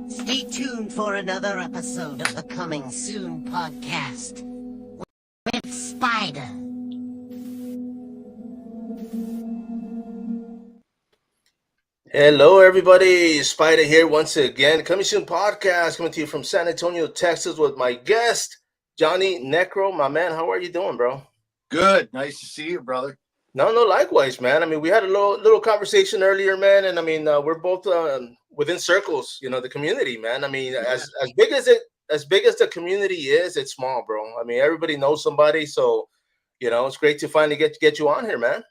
Stay tuned for another episode of the Coming Soon podcast with Spider. Hello, everybody. Spider here once again. Coming Soon podcast coming to you from San Antonio, Texas, with my guest, Johnny Necro. My man, how are you doing, bro? Good. Nice to see you, brother. No, likewise, man. I mean, we had a little conversation earlier, man, and I mean, we're both within circles, the community, man. I mean, as big as the community is, it's small, bro. I mean, everybody knows somebody, so it's great to finally get you on here, man.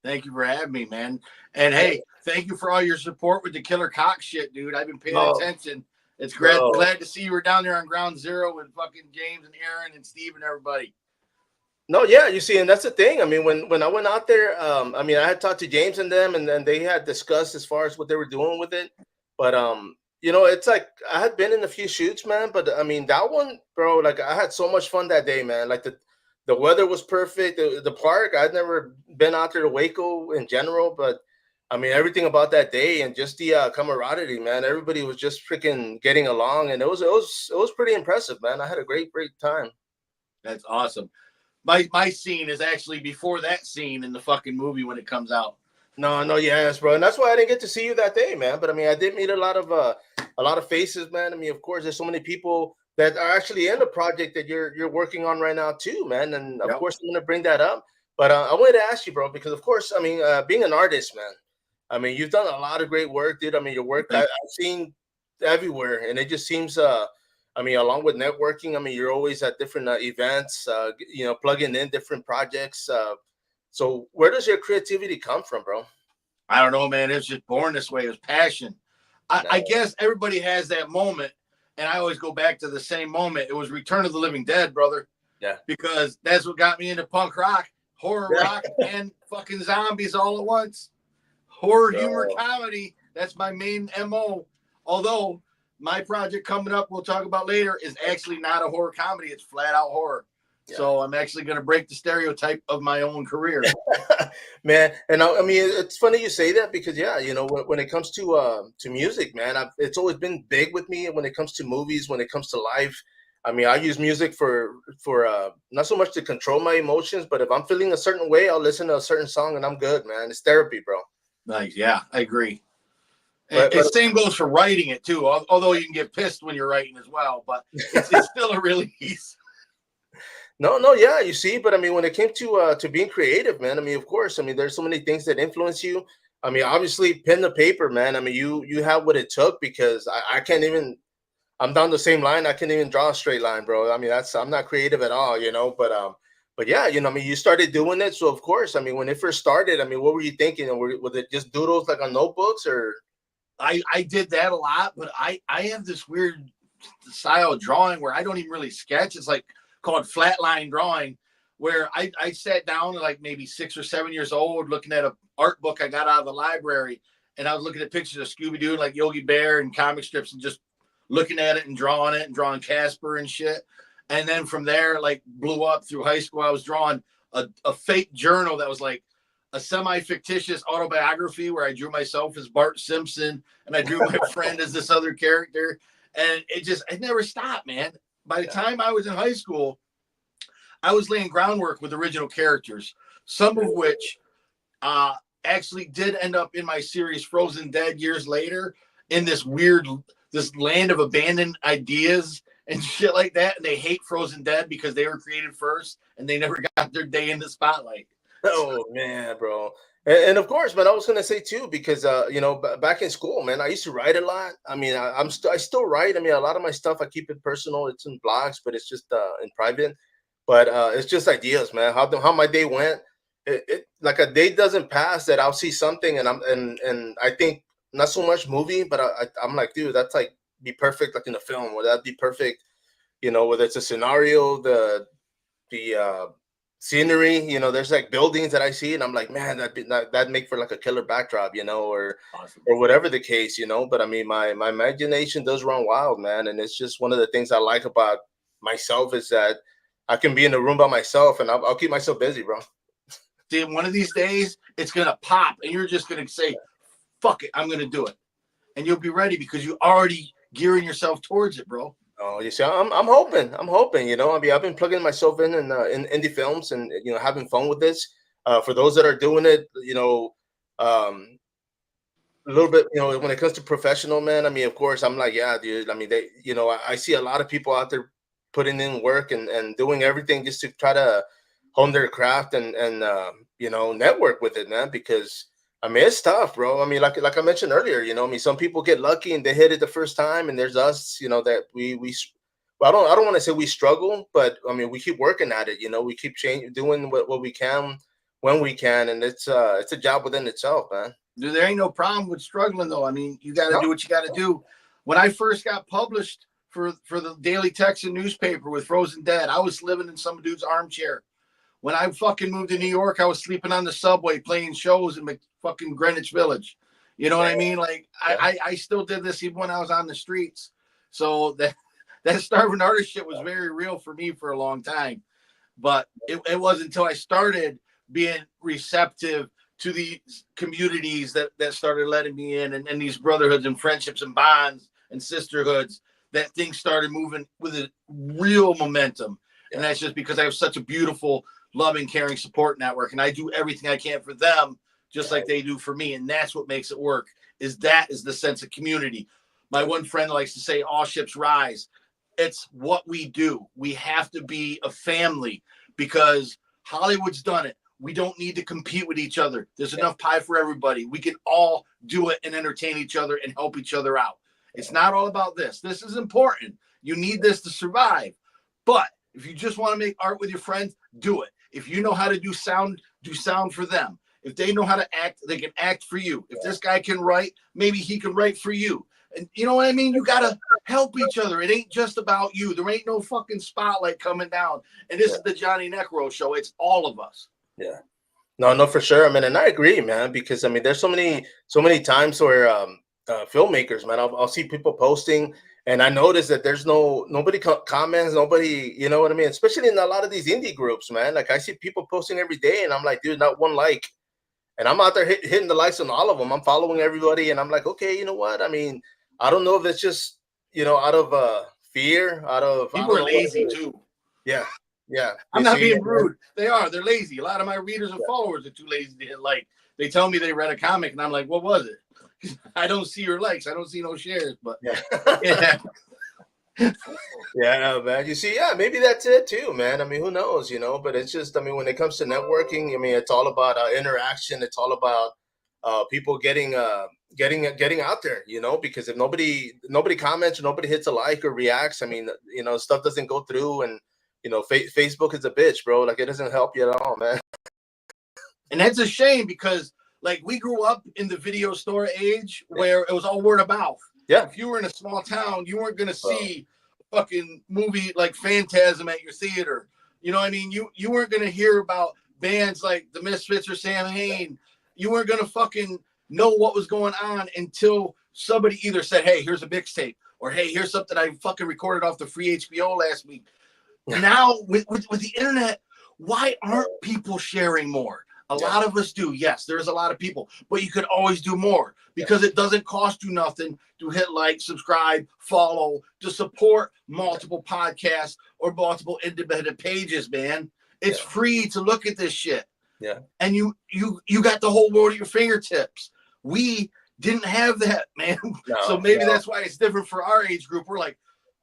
Thank you for having me, man. And hey, thank you for all your support with the Killer Cock shit, dude. I've been paying attention. It's great. Glad to see you were down there on Ground Zero with fucking James and Aaron and Steve and everybody. No, yeah, you see, and that's the thing. I mean, when I went out there, I mean, I had talked to James and them, and then they had discussed as far as what they were doing with it. But it's like I had been in a few shoots, man. But I mean, that one, bro, like I had so much fun that day, man. Like the weather was perfect. The park, I'd never been out there to Waco in general, but I mean, everything about that day and just the camaraderie, man. Everybody was just freaking getting along, and it was pretty impressive, man. I had a great time. That's awesome. My scene is actually before that scene in the fucking movie when it comes out. No, yes, bro, and that's why I didn't get to see you that day, man. But I mean, I did meet a lot of faces, man. I mean, of course, there's so many people that are actually in the project that you're working on right now too, man. And of course, I'm gonna bring that up. But I wanted to ask you, bro, because of course, I mean, being an artist, man. I mean, you've done a lot of great work, dude. I mean, your work I've seen everywhere, and it just seems I mean, along with networking, I mean, you're always at different events, plugging in different projects. So where does your creativity come from, bro? I don't know, man. It's just born this way. It was passion. I guess everybody has that moment, and I always go back to the same moment. It was Return of the Living Dead, brother. Yeah. Because that's what got me into punk rock, horror rock, and fucking zombies all at once. Horror, humor, comedy. That's my main MO. Although my project coming up, we'll talk about later, is actually not a horror comedy. It's flat out horror. Yeah. So I'm actually going to break the stereotype of my own career. Man, and I mean, it's funny you say that because, when it comes to music, man, it's always been big with me when it comes to movies, when it comes to life. I mean, I use music for not so much to control my emotions, but if I'm feeling a certain way, I'll listen to a certain song and I'm good, man. It's therapy, bro. Nice. Yeah, I agree. But same goes for writing it too. Although you can get pissed when you're writing as well, but it's still a release. No, yeah, you see, but I mean, when it came to being creative, man, I mean, of course, I mean, there's so many things that influence you. I mean, obviously, pen to paper, man. I mean, you have what it took because I can't even. I'm down the same line. I can't even draw a straight line, bro. I mean, I'm not creative at all, But yeah, I mean, you started doing it, so of course, I mean, when it first started, I mean, what were you thinking? Was it just doodles like on notebooks or? I did that a lot, but I have this weird style of drawing where I don't even really sketch. It's like called flatline drawing, where I sat down like maybe 6 or 7 years old looking at an art book I got out of the library, and I was looking at pictures of Scooby-Doo and like Yogi Bear and comic strips and just looking at it and drawing Casper and shit. And then from there, like blew up through high school. I was drawing a fake journal that was like a semi-fictitious autobiography where I drew myself as Bart Simpson and I drew my friend as this other character. And it never stopped, man. By the time I was in high school, I was laying groundwork with original characters, some of which actually did end up in my series Frozen Dead years later in this land of abandoned ideas and shit like that. And they hate Frozen Dead because they were created first and they never got their day in the spotlight. Oh man, bro. And of course, man, I was gonna say too, because back in school, man, I used to write a lot. I mean, I still write. I mean, a lot of my stuff I keep it personal. It's in blogs, but it's just in private. But it's just ideas, man. How my day went. It like a day doesn't pass that I'll see something and I think not so much movie, but I'm like, dude, that's like be perfect like in a film, or that'd be perfect, whether it's a scenario, the scenery, there's like buildings that I see and I'm like, man, that'd make for like a killer backdrop, or awesome. Or whatever the case, but I mean my imagination does run wild, man, and it's just one of the things I like about myself is that I can be in a room by myself and I'll keep myself busy, bro. See, one of these days it's gonna pop and you're just gonna say, fuck it, I'm gonna do it. And you'll be ready because you already gearing yourself towards it, bro. Oh, you see, I'm hoping, you know, I mean, I've been plugging myself in indie films and, you know, having fun with this. For those that are doing it, you know, um, a little bit, you know, when it comes to professional, man, I mean, of course, I'm like, yeah, dude. I mean, they, you know, I see a lot of people out there putting in work and doing everything just to try to hone their craft and you know, network with it, man. Because I mean, it's tough, bro. I mean, like I mentioned earlier, you know, I mean, some people get lucky and they hit it the first time, and there's us, you know, that well, I don't want to say we struggle, but I mean, we keep working at it. You know, we keep doing what we can when we can, and it's a job within itself, man. Dude, there ain't no problem with struggling though. I mean, you got to No. do what you got to do. When I first got published for the Daily Texan newspaper with Frozen Dead, I was living in some dude's armchair. When I fucking moved to New York, I was sleeping on the subway playing shows in fucking Greenwich Village. You know what I mean? Like I still did this even when I was on the streets. So that starving artist shit was very real for me for a long time. But it wasn't until I started being receptive to these communities that started letting me in, and these brotherhoods and friendships and bonds and sisterhoods, that things started moving with a real momentum. And that's just because I have such a beautiful, loving, caring support network, and I do everything I can for them just like they do for me. And that's what makes it work, is the sense of community. My one friend likes to say, all ships rise. It's what we do. We have to be a family because Hollywood's done it. We don't need to compete with each other. There's enough pie for everybody. We can all do it and entertain each other and help each other out. It's not all about this. This is important. You need this to survive. But if you just want to make art with your friends, do it. If you know how to do sound for them. If they know how to act, they can act for you. If this guy can write, maybe he can write for you. And you know what I mean? You got to help each other. It ain't just about you. There ain't no fucking spotlight coming down. And this is the Johnny Necro show. It's all of us. Yeah. No, for sure. I mean, and I agree, man, because I mean, there's so many times where filmmakers, man, I'll see people posting, and I notice that there's nobody comments, nobody, you know what I mean? Especially in a lot of these indie groups, man. Like I see people posting every day, and I'm like, dude, not one like. And I'm out there hitting the likes on all of them. I'm following everybody, and I'm like, okay, you know what? I mean, I don't know if it's just, you know, out of fear, people are lazy too. Yeah. Yeah. I'm not being rude. They're lazy. A lot of my readers and followers are too lazy to hit like. They tell me they read a comic, and I'm like, what was it? I don't see your likes. I don't see no shares, but yeah. Yeah, man. You see, yeah, maybe that's it too, man. I mean, who knows, you know? But it's just, I mean, when it comes to networking, I mean, it's all about interaction. It's all about people getting out there, you know? Because if nobody comments, or nobody hits a like or reacts, I mean, you know, stuff doesn't go through, and you know, Facebook is a bitch, bro. Like it doesn't help you at all, man. And that's a shame because, like, we grew up in the video store age where it was all word of mouth. Yeah. If you were in a small town, you weren't going to see a fucking movie like Phantasm at your theater. You know what I mean? You weren't going to hear about bands like the Misfits or Sam Hain. You weren't going to fucking know what was going on until somebody either said, hey, here's a mixtape, or hey, here's something I fucking recorded off the free HBO last week. Now, with the internet, why aren't people sharing more? A lot of us do. Yes, there's a lot of people, but you could always do more because it doesn't cost you nothing to hit like, subscribe, follow, to support multiple podcasts or multiple independent pages, man. It's free to look at this shit. Yeah. And you got the whole world at your fingertips. We didn't have that, man. So maybe that's why it's different for our age group. We're like,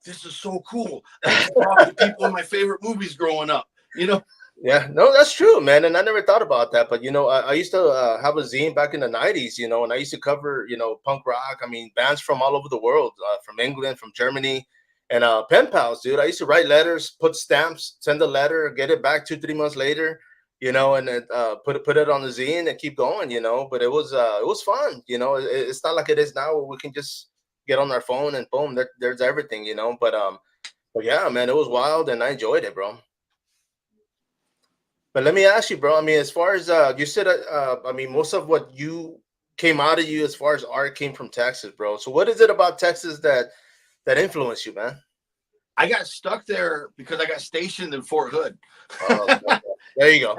this is so cool. I can talk to people in my favorite movies growing up, you know? Yeah, no, that's true, man. And I never thought about that. But, you know, I used to have a zine back in the 90s, you know, and I used to cover, you know, punk rock. I mean, bands from all over the world, from England, from Germany, and pen pals, dude. I used to write letters, put stamps, send a letter, get it back 2-3 months later, you know, and then put it on the zine and keep going, you know. But it was fun, you know. It's not like it is now where we can just get on our phone and boom, there's everything, you know. But yeah, man, it was wild and I enjoyed it, bro. But let me ask you, bro. I mean, as far as you said, I mean, most of what you came out of you as far as art came from Texas, bro. So what is it about Texas that influenced you, man? I got stuck there because I got stationed in Fort Hood. There you go.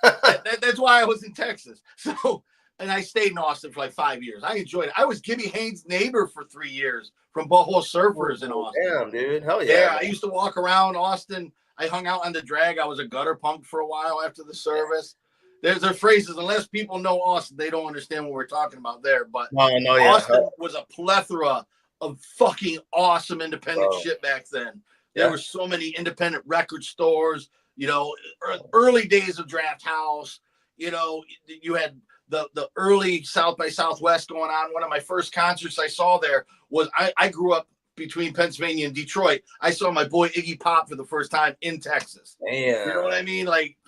That's why I was in Texas. So and I stayed in Austin for like 5 years. I enjoyed it. I was Gibby Haynes' neighbor for 3 years from Butthole Surfers in Austin. Damn, dude. Hell yeah. Yeah, man. I used to walk around Austin. I hung out on the drag. I was a gutter punk for a while after the service. There's phrases, unless people know Austin, they don't understand what we're talking about there. But No, yeah. Austin was a plethora of fucking awesome independent shit back then. There were so many independent record stores, you know, early days of Draft House. You know, you had the early South by Southwest going on. One of my first concerts I saw there was I grew up between Pennsylvania and Detroit. I saw my boy Iggy Pop for the first time in Texas. Damn. You know what I mean? Like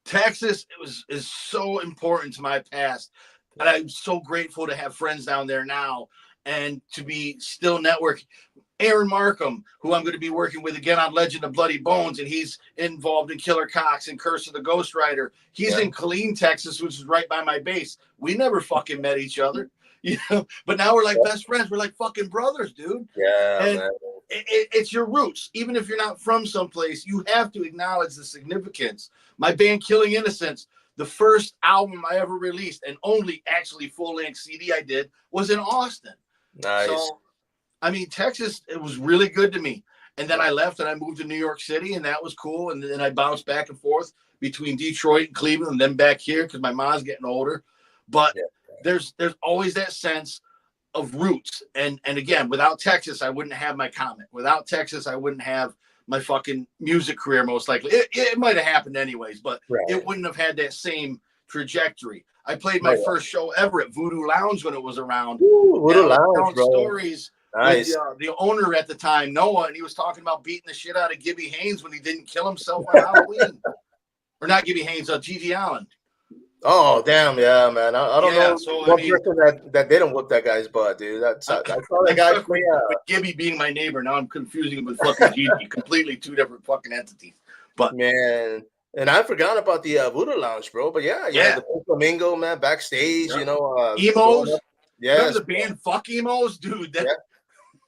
Texas is so important to my past. And I'm so grateful to have friends down there now and to be still networking. Aaron Markham, who I'm going to be working with again on Legend of Bloody Bones, and he's involved in Killer Cox and Curse of the Ghost Rider. He's in Killeen, Texas, which is right by my base. We never fucking met each other, you know, but now we're like best friends. We're like fucking brothers, dude. Yeah, and man. It's your roots. Even if you're not from someplace, you have to acknowledge the significance. My band Killing Innocence, the first album I ever released and only actually full-length CD I did was in Austin. Nice. So, I mean, Texas, it was really good to me. And then I left and I moved to New York City, and that was cool. And then I bounced back and forth between Detroit and Cleveland and then back here because my mom's getting older. But there's always that sense of roots. And again, without Texas, I wouldn't have my Comet. Without Texas, I wouldn't have my fucking music career, most likely. It might have happened anyways, but it wouldn't have had that same trajectory. I played my first show ever at Voodoo Lounge when it was around. Ooh, Voodoo Lounge, bro. Stories. Nice. With, the owner at the time, Noah, and he was talking about beating the shit out of Gibby Haynes when he didn't kill himself on Halloween. Or not Gibby Haynes, Gigi Allen. Oh, damn, yeah, man. I don't know so, one person that didn't whoop that guy's butt, dude. That's all that guy. With Gibby being my neighbor, now I'm confusing him with fucking Gigi. Completely two different fucking entities. But man, and I forgot about the Voodoo Lounge, bro. But yeah, the Flamingo, man, backstage, you know, emos. Yeah, the band Fuck Emos, dude.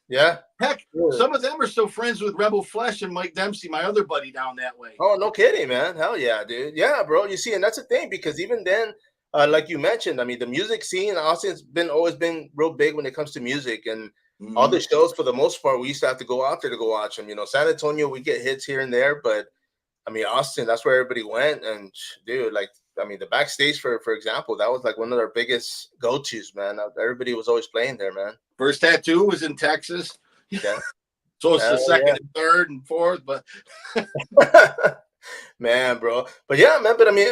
Yeah. Heck, some of them are still friends with Rebel Flesh and Mike Dempsey, my other buddy down that way. Oh, no kidding, man. Hell yeah, dude. Yeah, bro. You see, and that's the thing, because even then, like you mentioned, I mean, the music scene in Austin's always been real big when it comes to music, and all the shows, for the most part, we used to have to go out there to go watch them. You know, San Antonio, we get hits here and there, but I mean, Austin, that's where everybody went. And dude, like, I mean, the backstage, for example, that was like one of their biggest go-tos, man. Everybody was always playing there, man. First tattoo was in Texas. Yeah. So it's the second and third and fourth, but man, bro. But yeah, man. But I mean,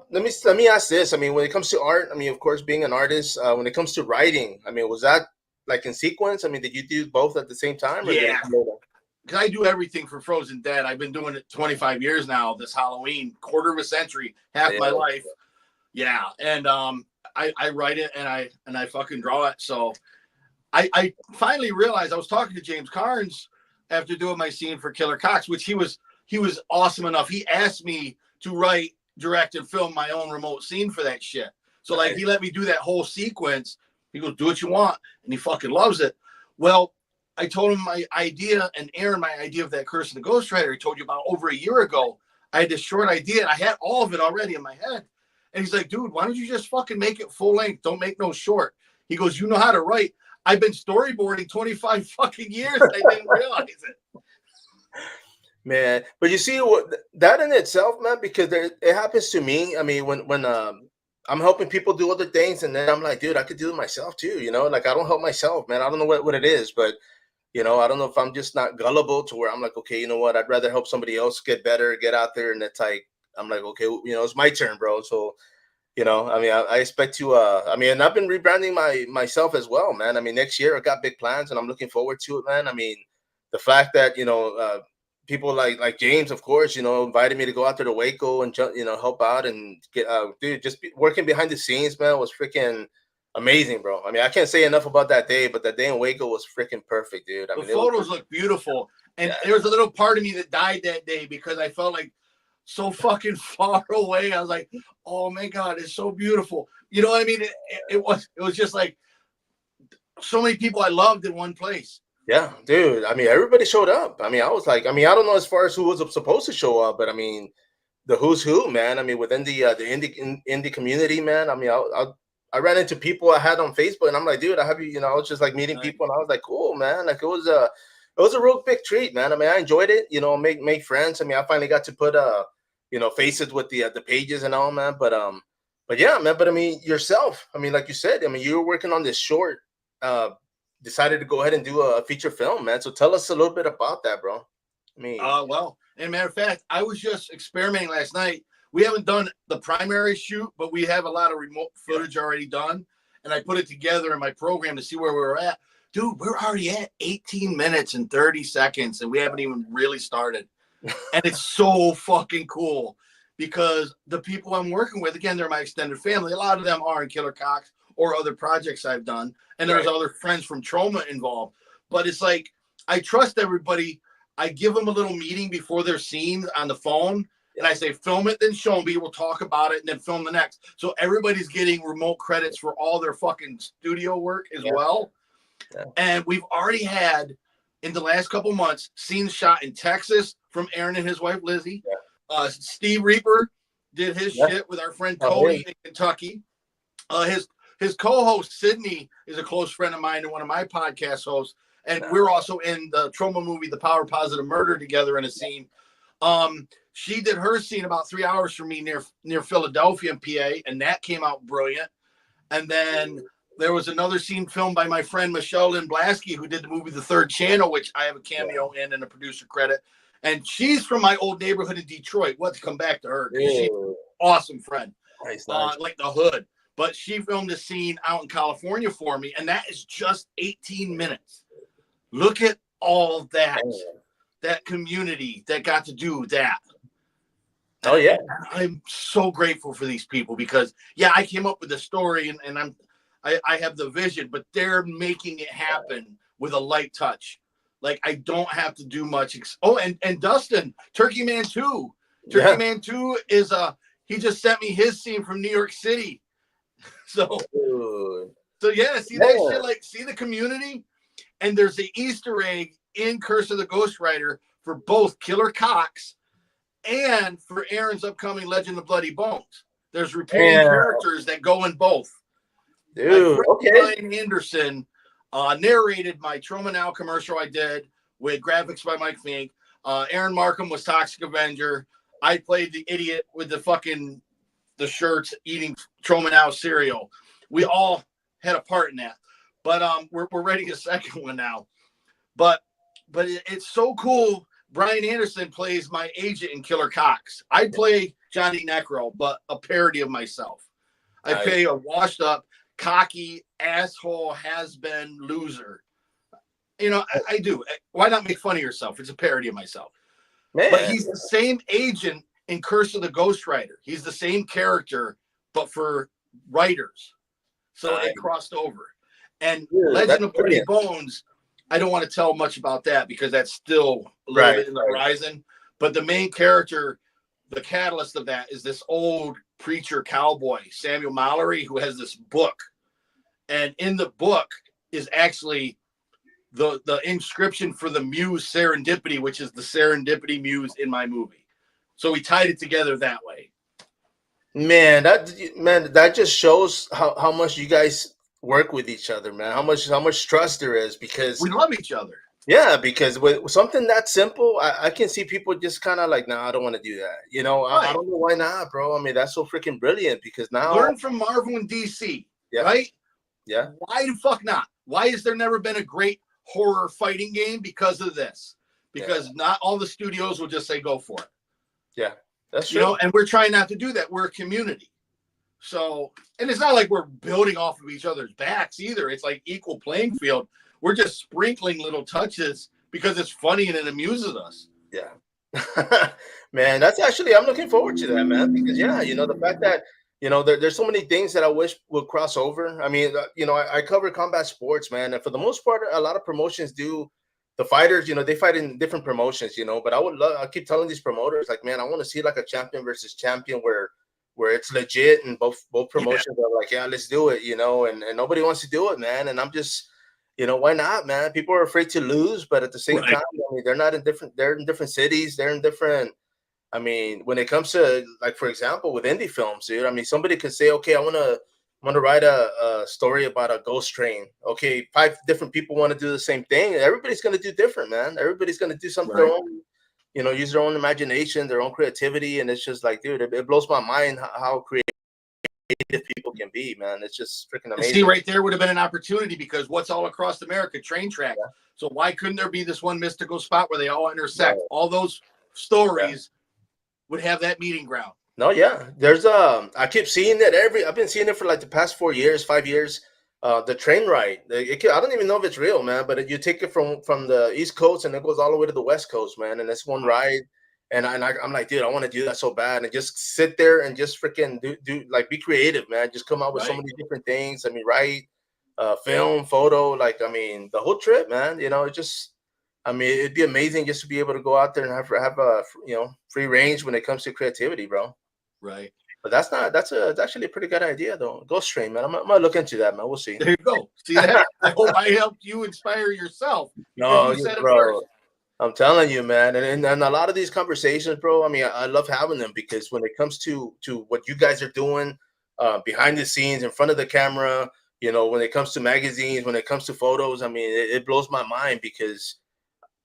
let me ask this. I mean, when it comes to art, I mean, of course, being an artist, when it comes to writing, I mean, was that like in sequence? I mean, did you do both at the same time? Or because I do everything for Frozen Dead. I've been doing it 25 years now. This Halloween, quarter of a century, half my life. Yeah, and I write it and I fucking draw it. So I finally realized, I was talking to James Carnes after doing my scene for Killer Cox, which he was awesome enough. He asked me to write, direct, and film my own remote scene for that shit. So like he let me do that whole sequence. He goes, do what you want, and he fucking loves it. Well, I told him my idea, and Aaron, my idea of that Curse of the Ghost Rider I told you about over a year ago. I had this short idea, and I had all of it already in my head. And he's like, dude, why don't you just fucking make it full length? Don't make no short. He goes, you know how to write. I've been storyboarding 25 fucking years. I didn't realize it. Man, but you see what that in itself, man, because it happens to me. I mean, when I'm helping people do other things, and then I'm like, dude, I could do it myself too. You know, like I don't help myself, man. I don't know what it is, but you know, I don't know if I'm just not gullible to where I'm like, okay, you know what? I'd rather help somebody else get better, get out there, and it's like I'm like, okay, you know, it's my turn, bro. So, you know, I mean, I expect to. I mean, and I've been rebranding myself as well, man. I mean, next year I got big plans, and I'm looking forward to it, man. I mean, the fact that people like James, of course, you know, invited me to go out there to Waco and help out and get dude, just working behind the scenes, man, was freaking amazing, bro. I mean, I can't say enough about that day, but that day in Waco was freaking perfect, dude. I mean, the photos look beautiful, and there was a little part of me that died that day because I felt like so fucking far away. I was like, oh my God, it's so beautiful. You know what I mean? It was just like so many people I loved in one place. Yeah, dude. I mean, everybody showed up. I mean, I was like, I mean, I don't know as far as who was supposed to show up, but I mean, the who's who, man. I mean, within the indie community, man. I mean, I ran into people I had on Facebook, and I'm like, dude, I have you. You know, I was just like meeting people, and I was like, cool, man. Like it was a real big treat, man. I mean, I enjoyed it. You know, make friends. I mean, I finally got to put you know, faces with the pages and all, man. But yeah, man. But I mean, yourself. I mean, like you said, I mean, you were working on this short. Decided to go ahead and do a feature film, man. So tell us a little bit about that, bro. I mean, Well, and matter of fact, I was just experimenting last night. We haven't done the primary shoot, but we have a lot of remote footage already done. And I put it together in my program to see where we were at. Dude, we're already at 18 minutes and 30 seconds, and we haven't even really started. And it's so fucking cool because the people I'm working with, again, they're my extended family. A lot of them are in Killer Cox or other projects I've done. And there's other friends from Trauma involved. But it's like, I trust everybody. I give them a little meeting before their scenes on the phone. And I say, film it, then show me. We'll talk about it and then film the next. So everybody's getting remote credits for all their fucking studio work as well. Yeah. And we've already had, in the last couple months, scenes shot in Texas from Aaron and his wife, Lizzie. Yeah. Steve Reaper did his shit with our friend Cody in Kentucky. His co-host, Sydney, is a close friend of mine and one of my podcast hosts. And we're also in the Trauma movie, The Power Positive Murder, together in a scene. She did her scene about 3 hours from me near Philadelphia in PA, and that came out brilliant. And then there was another scene filmed by my friend Michelle Lynn Blasky, who did the movie The Third Channel, which I have a cameo in and a producer credit. And she's from my old neighborhood in Detroit. What to come back to her? She's an awesome friend, nice. Like the hood. But she filmed a scene out in California for me, and that is just 18 minutes. Look at all that community that got to do that. Oh, yeah. I'm so grateful for these people because, I came up with the story and I have the vision, but they're making it happen with a light touch. Like, I don't have to do much. And Dustin, Turkey Man 2. Turkey Man 2 is he just sent me his scene from New York City. So yeah, see that shit, like, see the community? And there's the Easter egg in Curse of the Ghost Rider for both Killer Cox and for Aaron's upcoming Legend of Bloody Bones. There's repeating characters that go in both. Dude, like Brian Anderson narrated my Trauma Now commercial I did with graphics by Mike Fink. Aaron Markham was Toxic Avenger. I played the idiot with the shirts eating Trauma Now cereal. We all had a part in that. But we're writing a second one now. But it's so cool. Brian Anderson plays my agent in Killer Cox. I play Johnny Necro, but a parody of myself. I play a washed up, cocky, asshole, has-been loser. You know, I do. Why not make fun of yourself? It's a parody of myself. Man. But he's the same agent in Curse of the Ghost Rider. He's the same character, but for writers. So it crossed over. And Legend of Bloody Bones, I don't want to tell much about that because that's still a little bit in the horizon. But the main character, the catalyst of that, is this old preacher cowboy, Samuel Mallory, who has this book. And in the book is actually the inscription for the muse Serendipity, which is the Serendipity muse in my movie. So we tied it together that way. Man, that just shows how much you guys work with each other, man. How much trust there is, because we love each other. Yeah, because with something that simple, I can see people just kind of like, nah, I don't want to do that. You know, I don't know why not, bro. I mean, that's so freaking brilliant, because now learn from Marvel and DC, right? Yeah. Why the fuck not? Why has there never been a great horror fighting game? Because of this. Because not all the studios will just say go for it. Yeah, that's true. You know, and we're trying not to do that. We're a community. So, and it's not like we're building off of each other's backs either. It's like equal playing field. We're just sprinkling little touches because it's funny and it amuses us. Yeah. Man, that's actually, I'm looking forward to that, man, because you know, the fact that, you know, there's so many things that I wish would cross over. I mean, you know, I cover combat sports, man, and for the most part, a lot of promotions do. The fighters, you know, they fight in different promotions, you know, but I keep telling these promoters, like, man, I want to see like a champion versus champion where it's legit, and both promotions are like, yeah, let's do it, you know, and nobody wants to do it, man. And I'm just, you know, why not, man? People are afraid to lose, but at the same time, I mean, they're in different cities, they're in different, I mean, when it comes to, like, for example, with indie films, dude, I mean, somebody could say, okay, I want to write a story about a ghost train. Okay, 5 different people want to do the same thing. Everybody's going to do different, man. Everybody's going to do something their Right. own, use their own imagination, their own creativity. And it's just like, dude, it blows my mind how creative people can be, man. It's just freaking And see, amazing. right there would have been an opportunity because what's all across America? Train track. Yeah. So why couldn't there be this one mystical spot where they all intersect? No, All those yeah. stories would have that meeting ground. No, yeah. There's I keep seeing it I've been seeing it for like the past 4 years, 5 years. The train ride. I don't even know if it's real, man. But you take it from the East Coast and it goes all the way to the West Coast, man. And it's one ride. I'm like, dude, I want to do that so bad, and just sit there and just freaking do like be creative, man. Just come out with so Right. many different things. I mean, write, film, photo, like, I mean, the whole trip, man. It just, I mean, it'd be amazing just to be able to go out there and have a free range when it comes to creativity, bro. Right. But that's actually a pretty good idea, though. Ghost Train, man. I'm gonna look into that, man. We'll see. There you go. See that? I hope I helped you inspire yourself because No, you said it bro. first. I'm telling you, man, and a lot of these conversations, bro. I mean, I love having them because when it comes to what you guys are doing behind the scenes, in front of the camera, when it comes to magazines, when it comes to photos, I mean, it blows my mind because,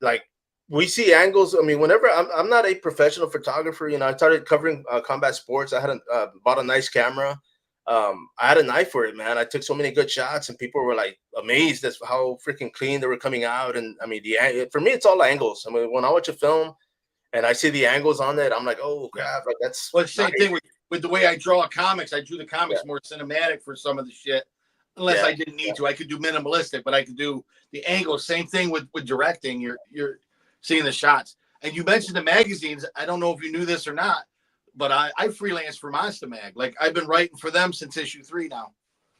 like, we see angles. I mean, whenever I'm not a professional photographer, I started covering combat sports. I had bought a nice camera. I had an eye for it, man. I took so many good shots, and people were like amazed at how freaking clean they were coming out. And I mean, for me, it's all angles. I mean, when I watch a film and I see the angles on it, I'm like, oh Yeah. crap, like that's Well, the same nice. thing with the way I draw comics. I drew the Yeah, comics more cinematic for some of the shit. Unless yeah, I didn't need to. I could do minimalistic, but I could do the angles. Same thing with directing. You're seeing the shots. And you mentioned the magazines. I don't know if you knew this or not, but I freelance for Monster Mag. Like I've been writing for them since issue 3 now.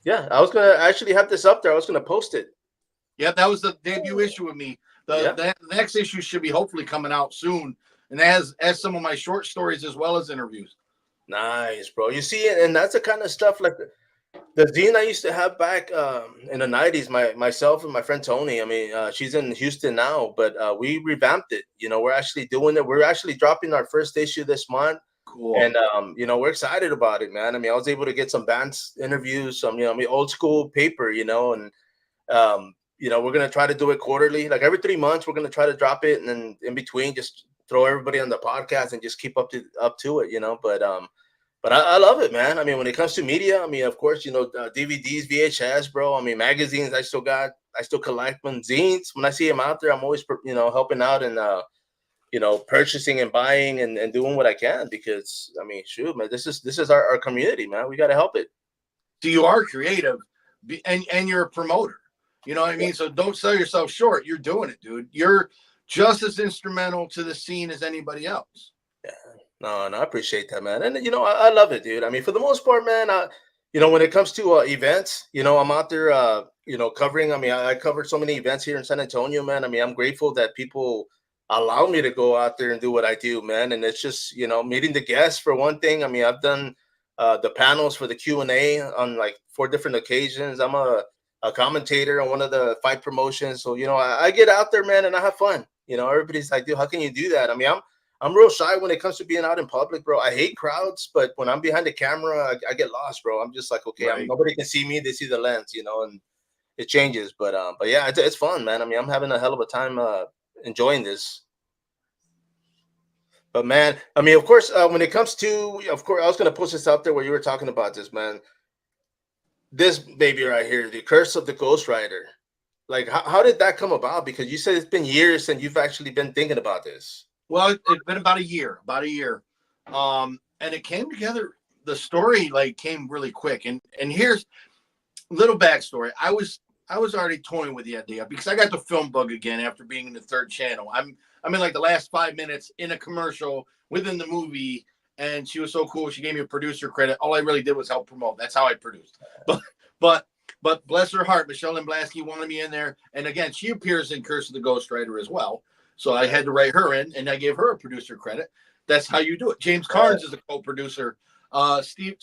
yeah. I was gonna actually have this up there. I was gonna post it. Yeah, that was the debut issue with me. Yeah. The next issue should be hopefully coming out soon, and as some of my short stories as well as interviews. Nice, bro. You see, and that's the kind of stuff like the zine I used to have back in the '90s. Myself and my friend Tony. I mean, she's in Houston now, but we revamped it. We're actually doing it. We're actually dropping our first issue this month, Cool. and we're excited about it, man. I mean, I was able to get some bands interviews, some I mean, old school paper, and we're gonna try to do it quarterly, like every 3 months. We're gonna try to drop it, and then in between, just throw everybody on the podcast and just keep up to it, But I love it, man. I mean, when it comes to media, I mean, of course, DVDs, VHS, bro. I mean, magazines. I still collect them. Zines. When I see them out there, I'm always, helping out and, purchasing and buying and doing what I can because, I mean, shoot, man, this is our community, man. We got to help it. So you are creative, and you're a promoter. You know what I mean? So don't sell yourself short. You're doing it, dude. You're just as instrumental to the scene as anybody else. Yeah. No, I appreciate that, man. And I love it, dude. I mean, for the most part, man, when it comes to events, I'm out there, covering. I mean, I covered so many events here in San Antonio, man. I mean, I'm grateful that people allow me to go out there and do what I do, man. And it's just, meeting the guests for one thing. I mean, I've done the panels for the Q&A on like 4 different occasions. I'm a commentator on one of the fight promotions. So, I get out there, man, and I have fun. Everybody's like, dude, how can you do that? I mean, I'm real shy when it comes to being out in public, bro. I hate crowds, but when I'm behind the camera, I get lost, bro. I'm just like, okay, Right. nobody can see me. They see the lens, and it changes. But yeah, it's fun, man. I mean, I'm having a hell of a time enjoying this. But man, I mean, of course, when it comes to, of course, I was going to post this out there where you were talking about this, man. This baby right here, the Curse of the Ghost Rider. Like, how did that come about? Because you said it's been years since you've actually been thinking about this. Well, it's been about a year. And it came together. The story came really quick. And here's a little backstory. I was already toying with the idea because I got the film bug again after being in the Third Channel. I'm in like the last 5 minutes in a commercial within the movie, and she was so cool. She gave me a producer credit. All I really did was help promote. That's how I produced. But bless her heart, Michelle Emblasky wanted me in there. And again, she appears in Curse of the Ghost Rider as well. So I had to write her in, and I gave her a producer credit. That's how you do it. James Carnes is a co-producer. Steve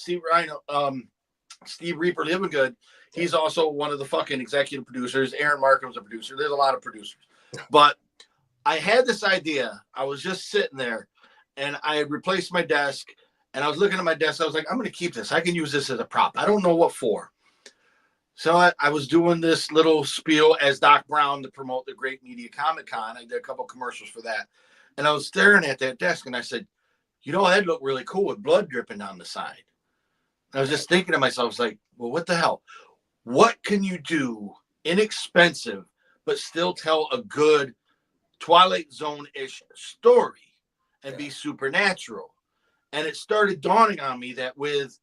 Reaper Livingood, he's also one of the fucking executive producers. Aaron Markham's a producer. There's a lot of producers. But I had this idea. I was just sitting there, and I had replaced my desk, and I was looking at my desk. I was like, I'm going to keep this. I can use this as a prop. I don't know what for. So I was doing this little spiel as Doc Brown to promote the Great Media Comic Con. I did a couple commercials for that. And I was staring at that desk, and I said, that'd look really cool with blood dripping down the side. And I was just thinking to myself, I was like, well, what the hell? What can you do inexpensive, but still tell a good Twilight Zone-ish story and be supernatural? And it started dawning on me that with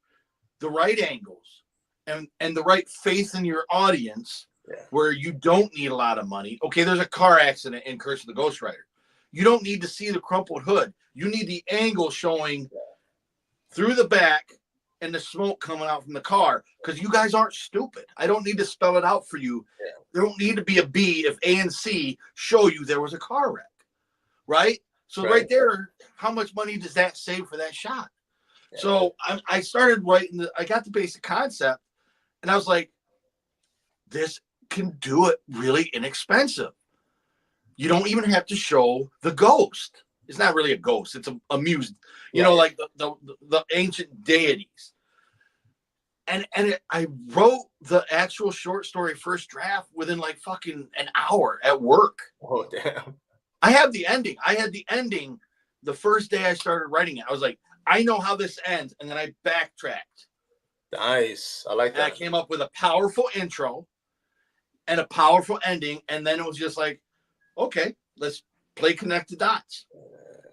the right angles and the right faith in your audience, where you don't need a lot of money. Okay, there's a car accident in Curse of the Ghost Rider. You don't need to see the crumpled hood. You need the angle showing through the back and the smoke coming out from the car, because you guys aren't stupid. I don't need to spell it out for you. There don't need to be a B if A and C show you there was a car wreck, right? So right there, how much money does that save for that shot? So I started writing, I got the basic concept, and I was like, this can do it really inexpensive. You don't even have to show the ghost. It's not really a ghost. It's a muse, like the ancient deities. And I wrote the actual short story first draft within like fucking an hour at work. Oh, damn. I have the ending. I had the ending the first day I started writing it. I was like, I know how this ends. And then I backtracked. Nice. I like that. And I came up with a powerful intro and a powerful ending. And then it was just like, okay, let's play connect the dots.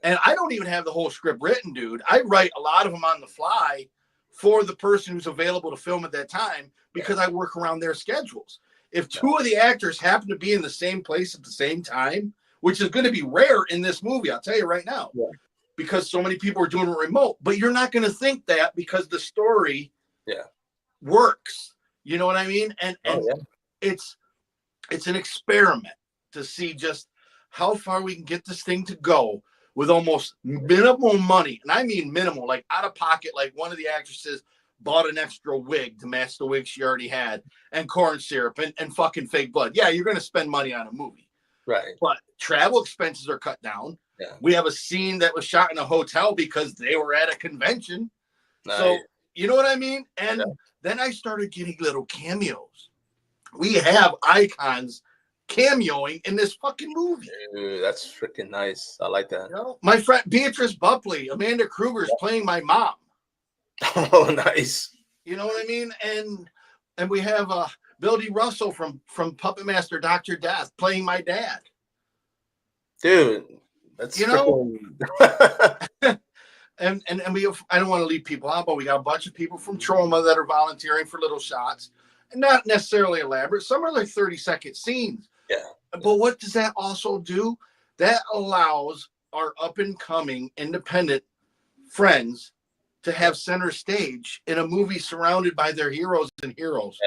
And I don't even have the whole script written, dude. I write a lot of them on the fly for the person who's available to film at that time, because I work around their schedules. If two of the actors happen to be in the same place at the same time, which is going to be rare in this movie, I'll tell you right now, because so many people are doing it remote, but you're not going to think that because the story works. You know what I mean? And it's an experiment to see just how far we can get this thing to go with almost minimal money. And I mean minimal, like out of pocket. Like one of the actresses bought an extra wig to match the wig she already had, and corn syrup and fucking fake blood. Yeah, you're going to spend money on a movie. Right. But travel expenses are cut down. Yeah. We have a scene that was shot in a hotel because they were at a convention. Nice. So, you know what I mean? And then I started getting little cameos. We have icons cameoing in this fucking movie. Dude, that's freaking nice. I like that. You know, my friend Beatrice Bupley, Amanda Kruger's playing my mom. Oh, nice. You know what I mean? And we have Bill D. Russell from Puppet Master Dr. Death playing my dad. Dude, that's and we have, I don't want to leave people out, but we got a bunch of people from Trauma that are volunteering for little shots, and not necessarily elaborate. Some are like 30-second scenes. Yeah. But what does that also do? That allows our up and coming independent friends to have center stage in a movie surrounded by their heroes, and heroes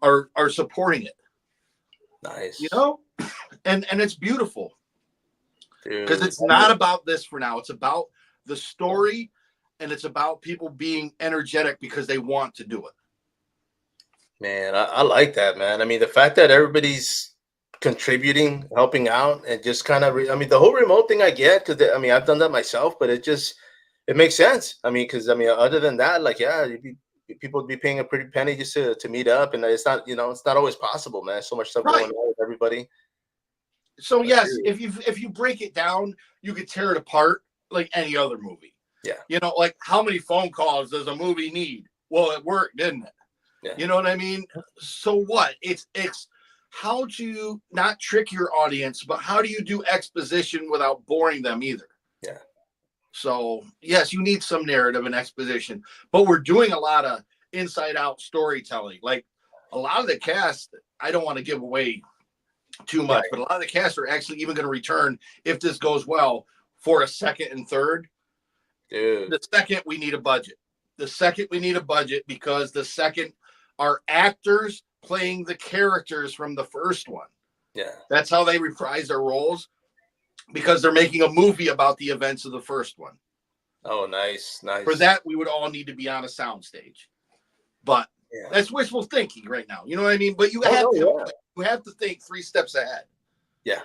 are supporting it. Nice. You know? And it's beautiful. Because it's not about this for now. It's about the story, and it's about people being energetic because they want to do it. Man, I like that, man. I mean, the fact that everybody's contributing, helping out, and just kind of, I mean, the whole remote thing I get, because I mean, I've done that myself, but it makes sense. I mean, because I mean, other than that, like, people would be paying a pretty penny just to meet up, and it's not, it's not always possible, man. So much stuff going on with everybody. So yes, if you break it down, you could tear it apart like any other movie. Yeah. You know, like how many phone calls does a movie need? Well, it worked, didn't it? Yeah. You know what I mean? So what? It's how to not trick your audience, but how do you do exposition without boring them either? Yeah. So yes, you need some narrative and exposition, but we're doing a lot of inside out storytelling. Like a lot of the cast, I don't want to give away too much, but a lot of the cast are actually even going to return if this goes well for a second and third. Dude. The second, we need a budget. Because the second are actors playing the characters from the first one. Yeah. That's how they reprise their roles, because they're making a movie about the events of the first one. Oh, nice. For that, we would all need to be on a soundstage. But that's wishful thinking right now. You know what I mean? But you have to think 3 steps ahead. Yeah.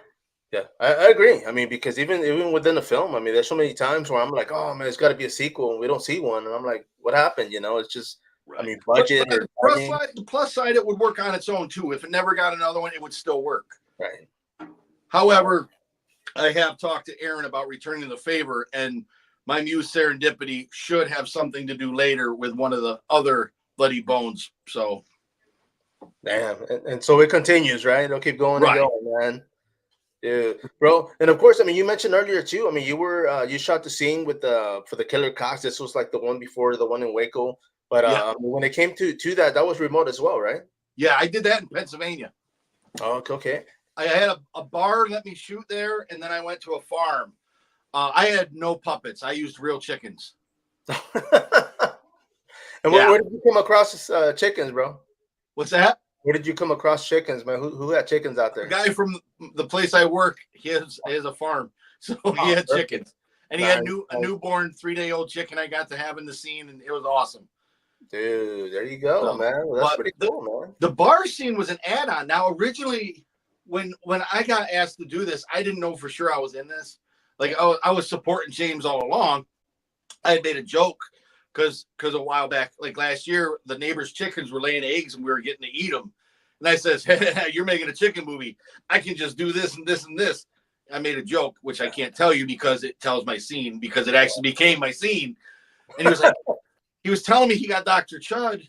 Yeah. I agree. I mean, because even within the film, I mean, there's so many times where I'm like, oh man, it's got to be a sequel, and we don't see one, and I'm like, what happened? You know, it's just, I Right. mean, budget But or timing. the plus side, it would work on its own too. If it never got another one, it would still work. Right. However, I have talked to Aaron about returning the favor, and my muse Serendipity should have something to do later with one of the other Bloody Bones. So, Damn. And so it continues, right? It'll keep going and right. going, man. Yeah, bro. And of course, I mean, you mentioned earlier too. I mean, you shot the scene with the for the Killer Cox. This was like the one before the one in Waco. But Yeah. when it came to that was remote as well, right? Yeah, I did that in Pennsylvania. Oh, okay. I had a bar let me shoot there, and then I went to a farm. I had no puppets. I used real chickens. And Yeah. where did you come across chickens, bro? What's that? Where did you come across chickens, man? Who had chickens out there? A guy from the place I work, he has a farm, so he had chickens, and he had a newborn 3-day-old chicken I got to have in the scene, and it was awesome. Dude, there you go, man. Well, that's pretty cool, man. The bar scene was an add-on. Now, originally, when I got asked to do this, I didn't know for sure I was in this. Like, I was supporting James all along. I had made a joke because a while back, like last year, the neighbors' chickens were laying eggs and we were getting to eat them. And I says, hey, you're making a chicken movie. I can just do this and this and this. I made a joke, which I can't tell you because it tells my scene, because it actually became my scene. And he was like, he was telling me he got Dr. Chud.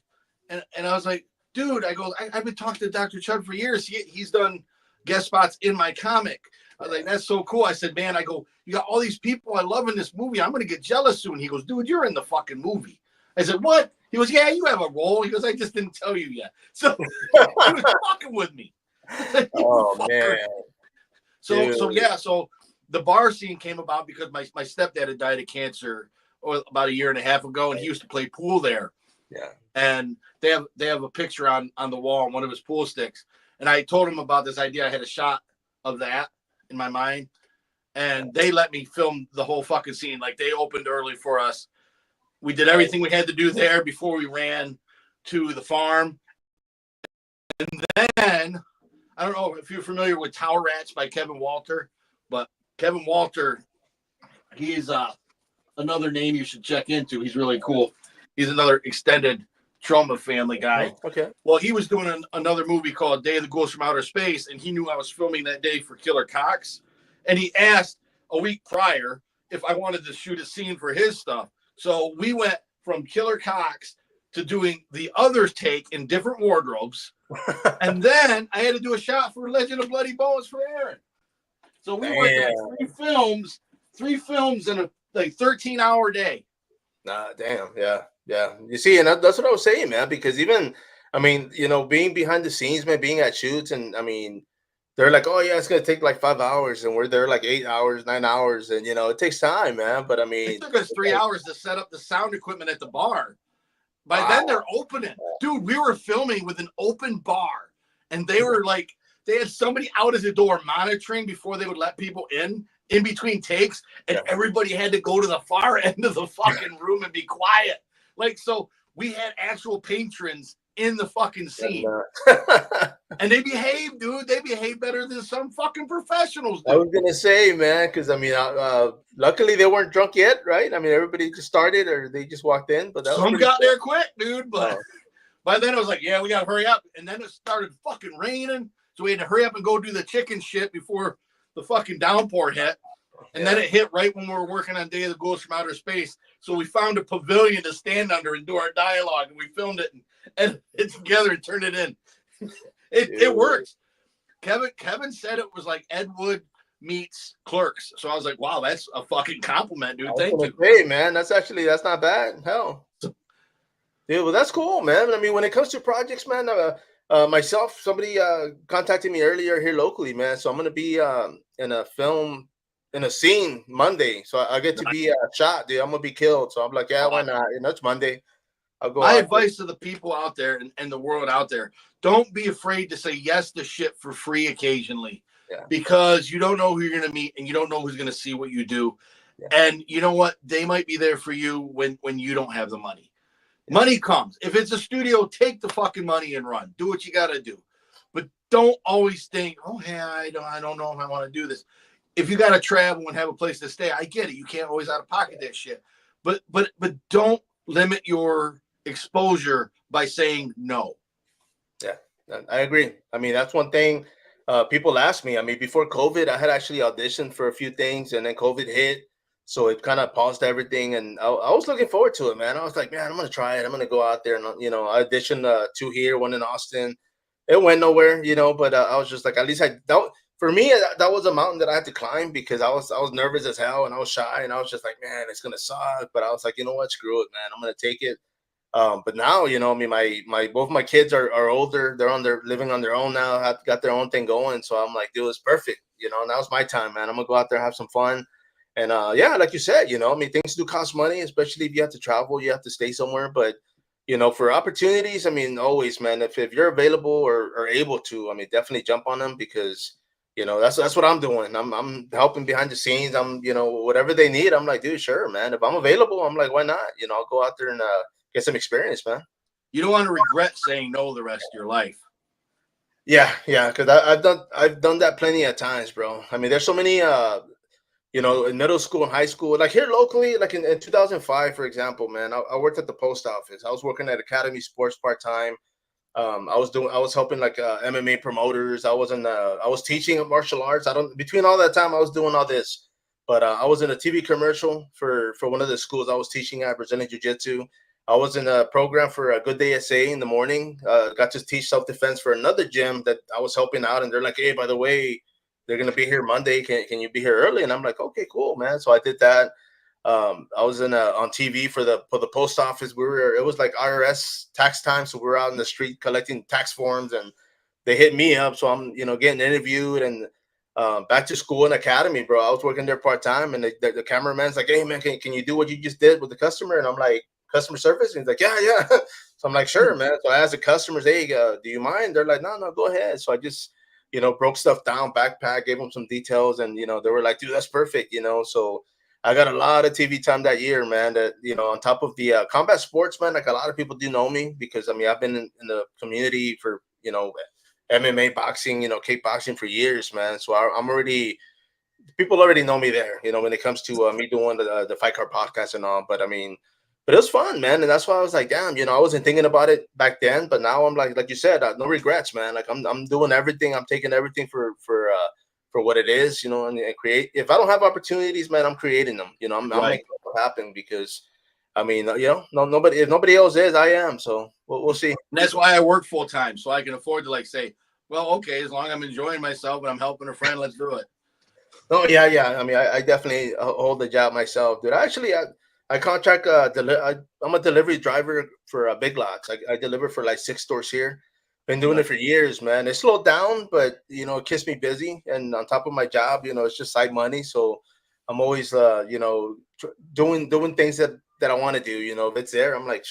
And I was like, dude, I've been talking to Dr. Chud for years. He's done guest spots in my comic. I was like, that's so cool. I said, man, you got all these people I love in this movie. I'm going to get jealous soon. He goes, dude, you're in the fucking movie. I said, what? He goes, yeah, you have a role. He goes, I just didn't tell you yet. So he was fucking with me. Oh, man. So the bar scene came about because my stepdad had died of cancer about a year and a half ago, and he used to play pool there. Yeah. And they have a picture on the wall on one of his pool sticks. And I told him about this idea. I had a shot of that in my mind, and they let me film the whole fucking scene. Like, they opened early for us. We did everything we had to do there before we ran to the farm. And then, I don't know if you're familiar with Tower Rats by Kevin Walter, but Kevin Walter, he's another name you should check into. He's really cool. He's another extended Trauma family guy. Okay. Well, he was doing another movie called Day of the Ghost from Outer Space, and he knew I was filming that day for Killer Cox. And he asked a week prior if I wanted to shoot a scene for his stuff. So we went from Killer Cox to doing the other take in different wardrobes. And then I had to do a shot for Legend of Bloody Bones for Aaron. So we worked on three films in a 13-hour day. Nah, damn. Yeah. Yeah. You see, and that's what I was saying, man, because even, I mean, you know, being behind the scenes, man, being at shoots, and I mean, they're like, oh, yeah, it's going to take like 5 hours, and we're there like 8 hours, 9 hours, and, you know, it takes time, man. But I mean, it took us 3 hours to set up the sound equipment at the bar. By then, they're opening. Dude, we were filming with an open bar, and they were like, they had somebody out at the door monitoring before they would let people in between takes, and everybody had to go to the far end of the fucking room and be quiet. Like, so we had actual patrons in the fucking scene. And they behave, dude. They behave better than some fucking professionals do. I was gonna say, man, because I mean, luckily they weren't drunk yet, right? I mean, everybody just started or they just walked in, but some got there quick, dude. But by then it was like, yeah, we gotta hurry up. And then it started fucking raining, so we had to hurry up and go do the chicken shit before the fucking downpour hit. And then it hit right when we were working on Day of the Ghost from Outer Space. So we found a pavilion to stand under and do our dialogue, and we filmed it and edited it together and turned it in. It works. Kevin said it was like Ed Wood meets Clerks. So I was like, wow, that's a fucking compliment, dude. Thank you. Hey, man, that's not bad. Hell. Dude, well, that's cool, man. I mean, when it comes to projects, man, myself, somebody contacted me earlier here locally, man. So I'm going to be in a film, in a scene Monday. So I get to be shot, dude. I'm going to be killed. So I'm like, yeah, why not? You know, it's Monday. I'll go. My advice to the people out there and the world out there, don't be afraid to say yes to shit for free occasionally, because you don't know who you're going to meet and you don't know who's going to see what you do. Yeah. And you know what? They might be there for you when you don't have the money. Yeah. Money comes. If it's a studio, take the fucking money and run. Do what you got to do. But don't always think, oh, hey, I don't know if I want to do this. if you got to travel and have a place to stay, I get it. You can't always out of pocket that shit. But don't limit your exposure by saying no. Yeah, I agree. I mean, that's one thing people ask me. I mean, before COVID, I had actually auditioned for a few things, and then COVID hit, so it kind of paused everything. And I was looking forward to it, man. I was like, man, I'm gonna try it. I'm gonna go out there and I auditioned two here, one in Austin. It went nowhere, but I was just like, at least for me that was a mountain that I had to climb because I was nervous as hell and I was shy and I was just like, man, it's gonna suck. But I was like, you know what, screw it, man. I'm gonna take it. But now, I mean, my both my kids are older. They're living on their own now. Have got their own thing going. So I'm like, dude, it's perfect. Now's my time, man. I'm gonna go out there, have some fun. And yeah, like you said, I mean, things do cost money, especially if you have to travel, you have to stay somewhere. But for opportunities, I mean, always, man. If you're available or able to, I mean, definitely jump on them because that's what I'm doing. I'm helping behind the scenes. I'm whatever they need. I'm like, dude, sure, man. If I'm available, I'm like, why not? I'll go out there and get some experience, man. You don't want to regret saying no the rest of your life. Yeah, because I've done that plenty of times, bro. I mean, there's so many in middle school and high school, like here locally, like in 2005, for example, man, I worked at the post office. I was working at Academy Sports part time. I was helping like MMA promoters. I was teaching martial arts. Between all that time, I was doing all this. But I was in a TV commercial for one of the schools I was teaching at, Brazilian Jiu Jitsu. I was in a program for a Good Day SA in the morning. Got to teach self-defense for another gym that I was helping out. And they're like, hey, by the way, they're going to be here Monday. Can you be here early? And I'm like, okay, cool, man. So I did that. I was on TV for the post office. It was like IRS tax time. So we were out in the street collecting tax forms and they hit me up. So I'm, getting interviewed and back to school and academy, bro. I was working there part-time and the cameraman's like, hey man, can you do what you just did with the customer? And I'm like, customer service? And he's like, yeah. So I'm like, sure, man. So I asked the customers, hey, do you mind? They're like, no, go ahead. So I just, broke stuff down, backpack, gave them some details. And, they were like, dude, that's perfect. So I got a lot of TV time that year, man, that, on top of the combat sports, man, like a lot of people do know me because, I mean, I've been in the community for, MMA boxing, kickboxing for years, man. So people already know me there, when it comes to me doing the Fight Card podcast and all. But it was fun, man. And that's why I was like, damn, I wasn't thinking about it back then. But now I'm like you said, no regrets, man. Like I'm doing everything. I'm taking everything for what it is, and create. If I don't have opportunities, man, I'm creating them. I'm making it happen because, I mean, nobody. If nobody else is, I am. So we'll see. And that's why I work full time, so I can afford to say, well, okay, as long as I'm enjoying myself and I'm helping a friend, let's do it. Oh yeah. I mean, I definitely hold the job myself, dude. I contract. I'm a delivery driver for Big Lots. I deliver for like 6 stores here. Been doing it for years, man. It slowed down, but it keeps me busy. And on top of my job, it's just side money. So I'm always, doing things that I want to do. If it's there, I'm like,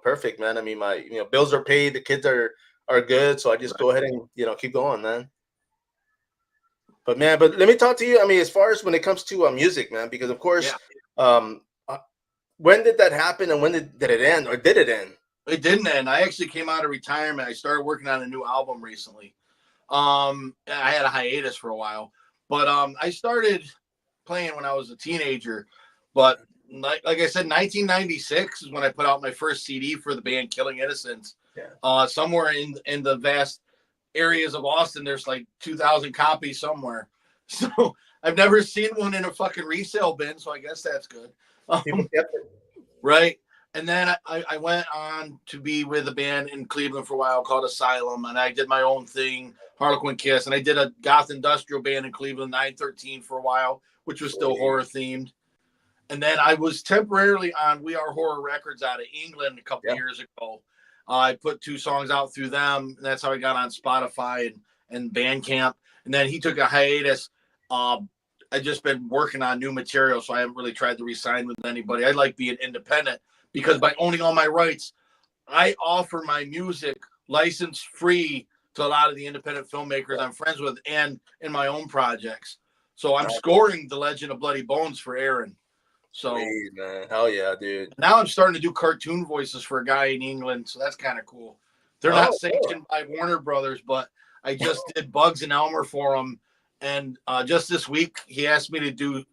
perfect, man. I mean, my bills are paid, the kids are good, so I just go ahead and keep going, man. But man, let me talk to you. I mean, as far as when it comes to music, man, because of course, when did that happen, and when did it end, or did it end? It didn't end. I actually came out of retirement. I started working on a new album recently. I had a hiatus for a while, but I started playing when I was a teenager. But like I said, 1996 is when I put out my first CD for the band Killing Innocents. Yeah. Somewhere in the vast areas of Austin, there's like 2,000 copies somewhere. So I've never seen one in a fucking resale bin, so I guess that's good. Right. And then I went on to be with a band in Cleveland for a while called Asylum, and I did my own thing, Harlequin Kiss, and I did a goth industrial band in Cleveland, 913, for a while, which was still horror themed. And then I was temporarily on We Are Horror Records out of England a couple years ago. I put 2 songs out through them, and that's how I got on Spotify and Bandcamp. And then he took a hiatus. I've just been working on new material, so I haven't really tried to re-sign with anybody. I like being independent because by owning all my rights, I offer my music license free to a lot of the independent filmmakers I'm friends with and in my own projects. So I'm scoring The Legend of Bloody Bones for Aaron. So, sweet, man. Hell yeah, dude. Now I'm starting to do cartoon voices for a guy in England, so that's kind of cool. They're not sanctioned by Warner Brothers, but I just did Bugs and Elmer for him And just this week, he asked me to do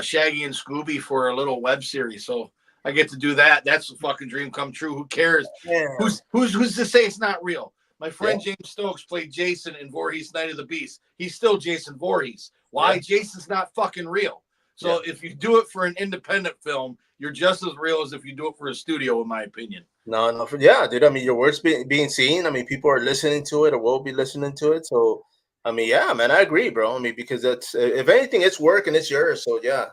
Shaggy and Scooby for a little web series. So I get to do that. That's a fucking dream come true. Who cares? Yeah. Who's to say it's not real? My friend Yeah. James Stokes played Jason in Voorhees Night of the Beast. He's still Jason Voorhees. Why? Yeah. Jason's not fucking real. So if you do it for an independent film, you're just as real as if you do it for a studio, in my opinion. No, yeah, dude. I mean, your work's being seen. I mean, people are listening to it or will be listening to it. So, I mean, yeah, man, I agree, bro. I mean, because that's if anything, it's work and it's yours. So, yeah,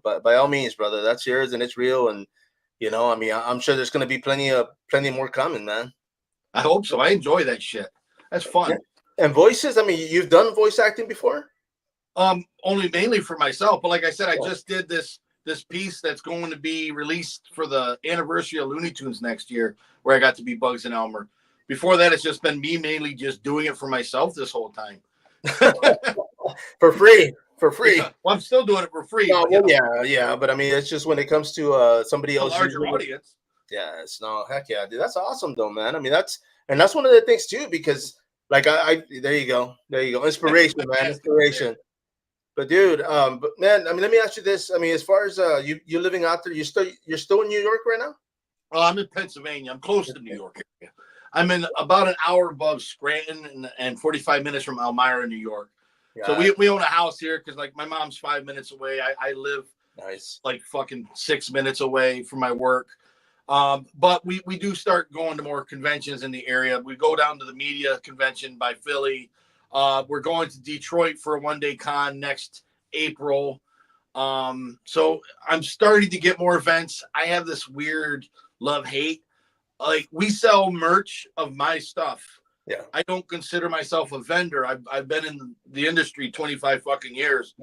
by all means, brother, that's yours and it's real. And I mean, I'm sure there's gonna be plenty more coming, man. I hope so. I enjoy that shit. That's fun. Yeah. And voices. I mean, you've done voice acting before. Only mainly for myself, but like I said, I just did this piece that's going to be released for the anniversary of Looney Tunes next year, where I got to be Bugs and Elmer. Before that, it's just been me mainly just doing it for myself this whole time. For free. Yeah. Well, I'm still doing it for free. No, yeah. But I mean, it's just when it comes to somebody else, a larger audience. Yeah, it's no heck yeah, dude. That's awesome though, man. I mean, that's one of the things too, because like I there you go, inspiration, man, inspiration. But dude, but man, I mean, let me ask you this. I mean, as far as you living out there, you're still in New York right now? Well, I'm in Pennsylvania. I'm close to New York area. I'm in about an hour above Scranton and 45 minutes from Elmira, New York. Yeah. So we own a house here because like my mom's 5 minutes away. I live like fucking 6 minutes away from my work. But we do start going to more conventions in the area. We go down to the media convention by Philly. We're going to Detroit for a one-day con next April. So I'm starting to get more events. I have this weird love-hate. Like we sell merch of my stuff. Yeah. I don't consider myself a vendor. I've been in the industry 25 fucking years.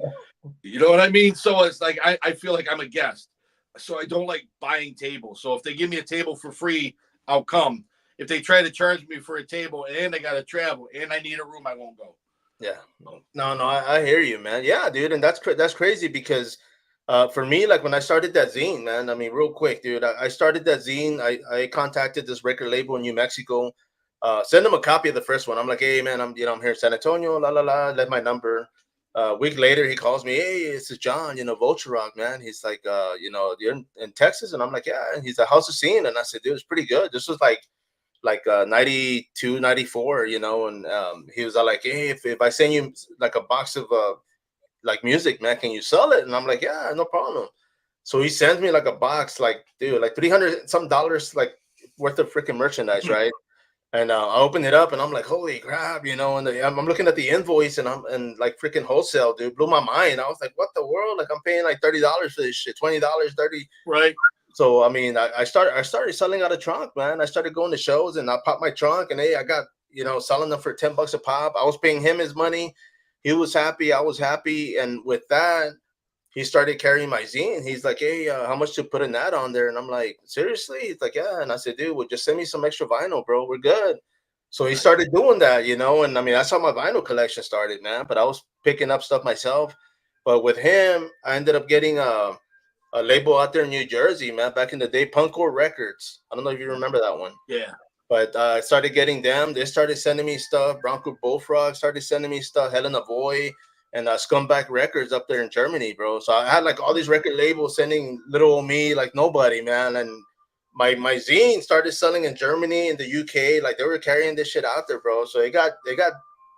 You know what I mean? So it's like I feel like I'm a guest. So I don't like buying tables. So if they give me a table for free, I'll come. If they try to charge me for a table and I got to travel and I need a room, I won't go. Yeah. No, I hear you, man. Yeah, dude. And that's crazy because for me, like when I started that zine, man, I mean, real quick, dude, I started that zine. I contacted this record label in New Mexico, send them a copy of the first one. I'm like, hey, man, I'm here in San Antonio, left my number. A week later, he calls me, hey, this is John, Vulture Rock, man. He's like, you're in Texas? And I'm like, yeah. And he's like, how's the scene? And I said, dude, it's pretty good. This was like 92, 94, and he was like, hey, if I send you like a box of like music, man, can you sell it? And I'm like, yeah, no problem. So he sends me like a box, like, dude, like $300 some like worth of freaking merchandise, right? And I opened it up and I'm like, holy crap, and I'm looking at the invoice and like freaking wholesale, dude, blew my mind. I was like, what the world? Like I'm paying like $30 for this shit, $20, $30. Right. So, I mean, I started selling out of trunk, man. I started going to shows and I popped my trunk and hey, I got, selling them for $10 a pop. I was paying him his money. He was happy. I was happy. And with that, he started carrying my zine. He's like, hey, how much to put an ad on there? And I'm like, seriously? He's like, yeah. And I said, dude, well, just send me some extra vinyl, bro. We're good. So he started doing that, and I mean, that's how my vinyl collection started, man. But I was picking up stuff myself. But with him, I ended up getting a label out there in New Jersey, man, back in the day, Punkcore Records. I don't know if you remember that one. Yeah. But I started getting them. They started sending me stuff. Bronco Bullfrog started sending me stuff. Helena Boy and Scumbag Records up there in Germany, bro. So I had like all these record labels sending little old me like nobody, man. And my zine started selling in Germany and the UK. Like they were carrying this shit out there, bro. So they got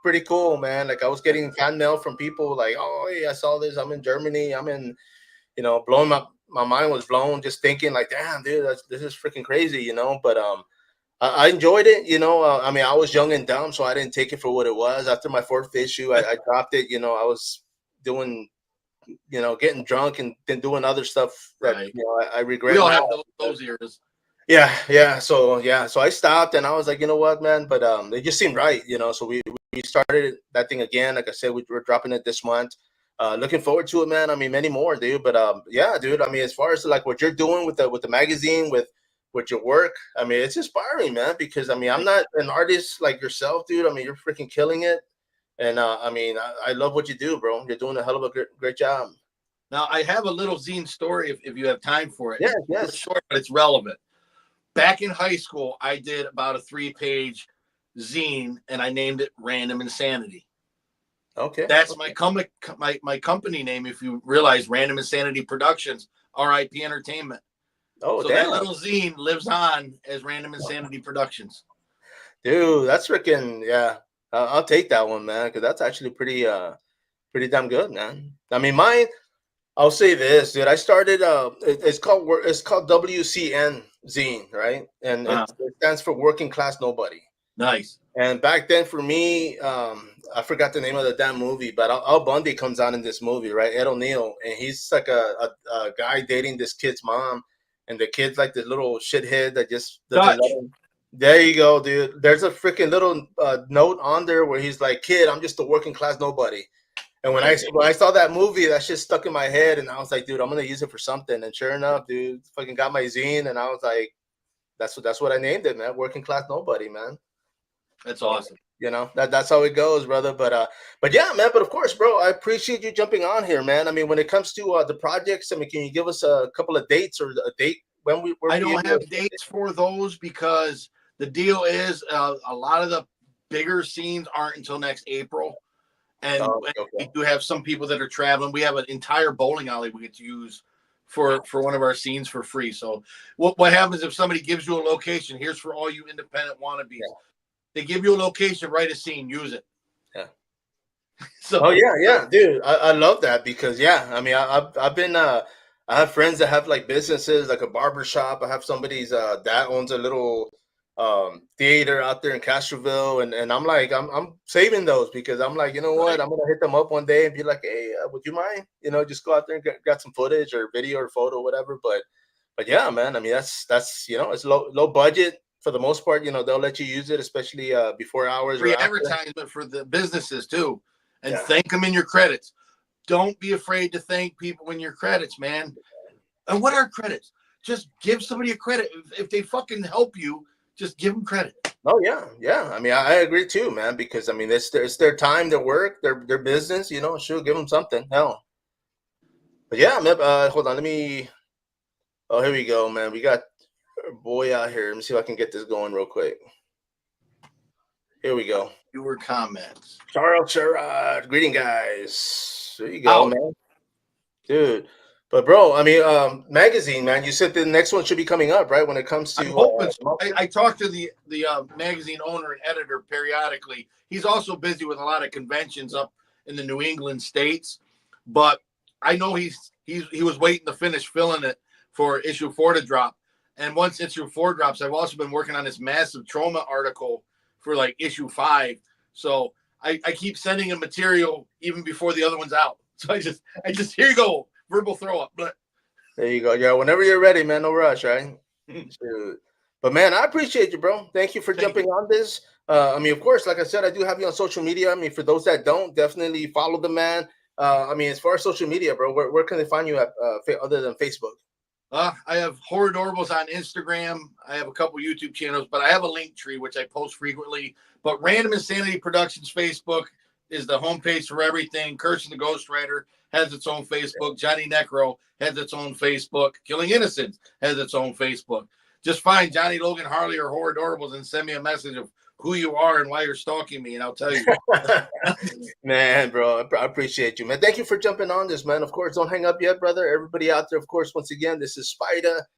pretty cool, man. Like I was getting fan mail from people like, oh, hey, I saw this. I'm in Germany. I'm in, blowing my mind was blown just thinking like, damn, dude, this is freaking crazy, But I enjoyed it, I mean, I was young and dumb, so I didn't take it for what it was. After my fourth issue, I dropped it. I was doing, getting drunk and then doing other stuff that right. I regret. We all have those years. Yeah. So I stopped and I was like, you know what, man? But it just seemed right, So we started that thing again. Like I said, we're dropping it this month. Looking forward to it, man. I mean, many more, dude. But yeah, dude. I mean, as far as like what you're doing with the magazine, with your work, I mean, it's inspiring, man. Because I mean, I'm not an artist like yourself, dude. I mean, you're freaking killing it, and I mean, I love what you do, bro. You're doing a hell of a great job. Now, I have a little zine story if you have time for it. Yes. It's short, but it's relevant. Back in high school, I did about a 3-page zine, and I named it Random Insanity. Okay. That's my company name. If you realize, Random Insanity Productions, RIP Entertainment. Oh, So damn. that little zine lives on as Random Insanity Productions. Dude, that's freaking, yeah. I'll take that one, man, because that's actually pretty damn good, man. I mean, mine. I'll say this, dude. I started. It's called WCN Zine, right? And Uh-huh. it stands for Working Class Nobody. Nice. And back then, for me, I forgot the name of the damn movie, but Al Bundy comes out in this movie, right? Ed O'Neill, and he's like a guy dating this kid's mom, and the kid's like this little shithead that just doesn't let Dutch. him. There you go, dude. There's a freaking little note on there where he's like, "Kid, I'm just a working class nobody." And when I saw that movie, that shit stuck in my head, and I was like, "Dude, I'm gonna use it for something." And sure enough, dude, fucking got my zine, and I was like, "That's what I named it, man. Working class nobody, man." That's awesome. You know, that's how it goes, brother. But yeah, man. But of course, bro, I appreciate you jumping on here, man. I mean, when it comes to the projects, I mean, can you give us a couple of dates or a date when we? I don't have dates for those because the deal is a lot of the bigger scenes aren't until next April. And we do have some people that are traveling. We have an entire bowling alley we get to use for one of our scenes for free. So what happens if somebody gives you a location? Here's for all you independent wannabes. Yeah. They give you a location, write a scene, use it. Yeah. So yeah, dude. I love that because I mean I've been I have friends that have like businesses like a barber shop. I have somebody's dad owns a little theater out there in Castroville, and I'm like I'm saving those because I'm like, you know what, I'm gonna hit them up one day and be like, hey, would you mind, just go out there and get some footage or video or photo, whatever. But yeah, man, I mean that's it's low budget for the most part. They'll let you use it, especially before hours free or after. advertisement for the businesses too, and thank them in your credits. Don't be afraid to thank people in your credits, man. And what are credits? Just give somebody a credit. If they fucking help you, just give them credit. Oh yeah. I mean, I agree too, man. Because I mean, it's their time, their work, their business. Sure, give them something. Hell. But yeah, man. Hold on, let me. Oh, here we go, man. We got our boy out here. Let me see if I can get this going real quick. Here we go. Your comments. Charles Sherrod. Greeting, guys. There you go, man. Dude. But bro, I mean, magazine, man. You said the next one should be coming up, right? When it comes to, I'm hoping so. I talk to the magazine owner and editor periodically. He's also busy with a lot of conventions up in the New England states, but I know he was waiting to finish filling it for issue 4 to drop. And once issue 4 drops, I've also been working on this massive trauma article for like issue 5. So I keep sending him material even before the other one's out. So I just here you go. Verbal throw up, but there you go. Yeah, whenever you're ready, man. No rush, right? But man, I appreciate you, bro. Thank you for jumping on this. I mean, of course, like I said, I do have you on social media. I mean, for those that don't, definitely follow the man. I mean, as far as social media, bro, where can they find you at other than Facebook? I have Horror Adorables on Instagram. I have a couple YouTube channels, but I have a link tree which I post frequently. But Random Insanity Productions Facebook is the homepage for everything. Cursing the Ghostwriter has its own Facebook. Johnny Necro has its own Facebook. Killing Innocents has its own Facebook. Just find Johnny Logan Harley or Horror Adorables and send me a message of who you are and why you're stalking me, and I'll tell you. Man, bro, I appreciate you, man. Thank you for jumping on this, man. Of course, don't hang up yet, brother. Everybody out there, of course, once again, this is Spider.